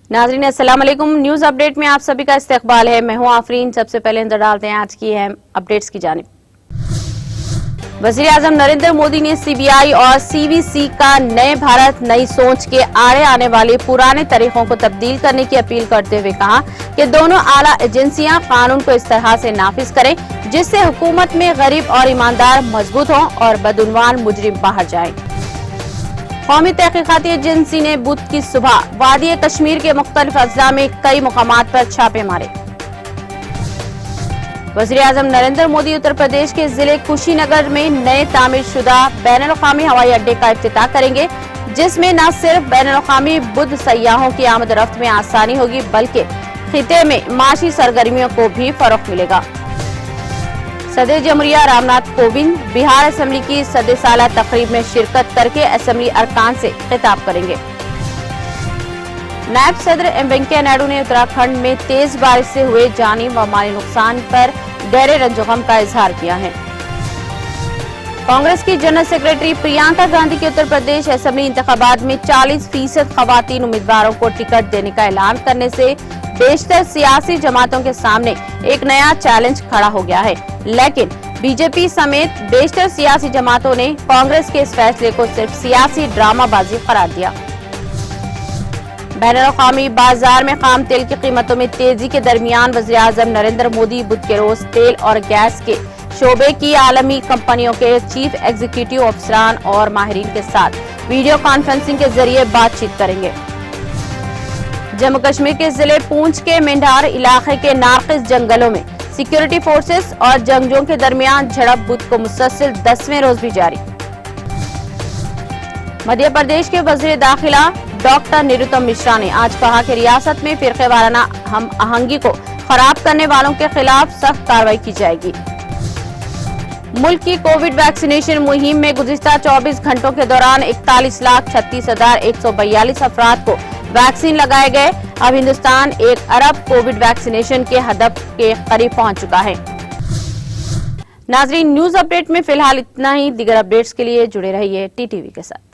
नाज़रीन अस्सलाम वालेकुम। न्यूज अपडेट में आप सभी का इस्तकबाल है। मैं हूं आफरीन। सबसे पहले नजर डालते हैं आज की अहम अपडेट्स की जानिब। वज़ीर आज़म नरेंद्र मोदी ने सीबीआई और सीवीसी का नए भारत नई सोच के आड़े आने वाले पुराने तरीकों को तब्दील करने की अपील करते हुए कहा कि दोनों आला एजेंसियां कानून को इस तरह से नाफिज करें जिससे हुकूमत में गरीब और ईमानदार मजबूत हों और बदउनवान मुजरिम बाहर जाएं। कौमी तहकीकाती एजेंसी ने बुध की सुबह वादी कश्मीर के मुख्तलिफ अजला में कई मुकामात पर छापे मारे। वज़ीर आज़म नरेंद्र मोदी उत्तर प्रदेश के जिले कुशीनगर में नए तामीर शुदा बैनुल-अक़वामी हवाई अड्डे का इफ्तिताह करेंगे, जिसमें न सिर्फ बैनुल-अक़वामी बुद्ध सयाहों की आमद रफ्त में आसानी होगी बल्कि खिते में माशी सरगर्मियों को भी फरोग मिलेगा। सदर जमहूरिया रामनाथ कोविंद बिहार असेंबली की सदे साला तकरीब में शिरकत करके असेंबली अरकान से खिताब करेंगे। नायब सदर एम वेंकैया नायडू ने उत्तराखंड में तेज बारिश से हुए जानी व माली नुकसान पर गहरे रंजो-गम का इजहार किया है। कांग्रेस की जनरल सेक्रेटरी प्रियंका गांधी के उत्तर प्रदेश असेंबली इंतखाबात में 40% खवातीन उम्मीदवारों को टिकट देने का ऐलान करने से बेशतर सियासी जमातों के सामने एक नया चैलेंज खड़ा हो गया है, लेकिन बीजेपी समेत बेशतर सियासी जमातों ने कांग्रेस के इस फैसले को सिर्फ सियासी ड्रामाबाजी करार दिया। बैनुल-अक़वामी बाजार में खाम तेल की कीमतों में तेजी के दरमियान वज़ीर आज़म नरेंद्र मोदी बुध के रोज तेल और गैस के शोबे की आलमी कंपनियों के चीफ एग्जीक्यूटिव अफसरान और माहिरीन के साथ वीडियो कॉन्फ्रेंसिंग के जरिए बातचीत करेंगे। जम्मू कश्मीर के जिले पूंछ के मेंढार इलाके के नारकिस जंगलों में सिक्योरिटी फोर्सेस और जंगजों के दरमियान झड़प बुध को मुसलसल 10वें रोज भी जारी। मध्य प्रदेश के वज़ीर दाखिला डॉक्टर निरुतम मिश्रा ने आज कहा कि रियासत में फिरके वाराना हम आहंगी को खराब करने वालों के खिलाफ सख्त कार्रवाई की जाएगी। मुल्क की कोविड वैक्सीनेशन मुहिम में गुज़िश्ता 24 घंटों के दौरान 41,36,142 अफराद को वैक्सीन लगाए गए। अब हिंदुस्तान 1 अरब कोविड वैक्सीनेशन के हदफ के करीब पहुंच चुका है। नाजरीन, न्यूज अपडेट में फिलहाल इतना ही। दीगर अपडेट्स के लिए जुड़े रहिए टीटीवी के साथ।